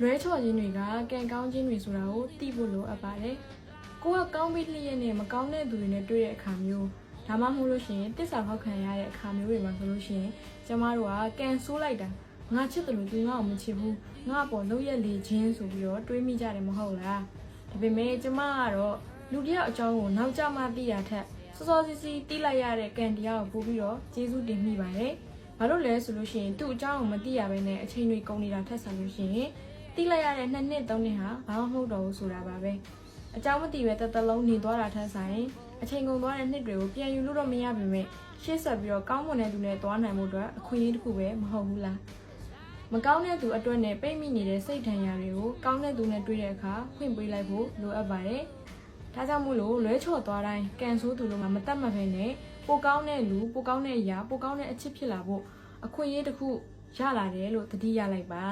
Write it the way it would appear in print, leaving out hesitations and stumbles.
လွဲချော်ခြင်းတွေကကံကောင်းခြင်းတွေဆိုတာကိုသိဖို့လိုအပ်ပါတယ်ကိုကကောင်းပြီးလျက်နဲ့မကောင်းတဲ့သူတွေနဲ့တွေ့တဲ့အခါမျိုးဒါမှမဟုတ်လို့ရှိရင်တစ္ဆာဖောက်ခံရတဲ့အခါမျိုးတွေမှာဆိုလို့ရှိရင်ကျမတို့ကကံဆိုးလိုက်တာငါချစ်တယ်လို့သူငါ့ကိုမချစ်ဘူးငါ့အပေါ်လုံးရက်လေခြင်းဆိုပြီးတော့တွေးမိကြတယ်မဟုတ်လားဒါပေမဲ့ကျမကတော့လူတယောက်အကြောင်းကိုနောက်ကျမှသိတာထက်စောစောစီးစီးသိလိုက်ရတဲ့ကံတရားကိုပို့ပြီးတော့ကျေးဇူးတင်မိပါတယ်ဘာလို့လဲဆိုလို့ရှိရင်သူ့အကြောင်းကိုမသိရဘဲနဲ့အချိန်တွေကုန်နေတာထက်ဆလို့ရှိရင်သိလိုက်ရတဲ့2 နှစ်3 နှစ်ဟာဘာမှမဟုတ်တော့ဘူးဆိုတာပါပဲအကြောင်းမသိပဲတသက်လုံးနေသွားတာထက်ဆိုင်အချိန်ကုန်သွားတဲ့နှစ်တွေကိုပြန်ယူလို့တော့မရပါပဲရှေ့ဆက်ပြီးတော့ကောင်းမွန်တဲ့သူနဲ့သွားနိုင်မှုအတွက်အခွင့်အရေးတစ်ခုပဲမဟုတ်ဘူးလားမကောင်းတဲ့သူအတွက်နဲ့ပိတ်မိနေတဲ့စိတ်ဒဏ်ရာတွေကိုကောင်းတဲ့သူနဲ့တွေ့တဲ့အခါဖွင့်ပေးလိုက်ဖို့လိုအပ်ပါတယ်ဒါကြောင့်မို့လို့လွဲချော်သွားတိုင်းကန်ဆိုးသူတို့မှမတတ်မှတ်ပဲနဲ့ပိုကောင်းတဲ့လူပိုကောင်းတဲ့အရာပိုကောင်းတဲ့အချစ်ဖြစ်လာဖို့အခွင့်အရေးတစ်ခုရလာတယ်လို့သတိရလိုက်ပါ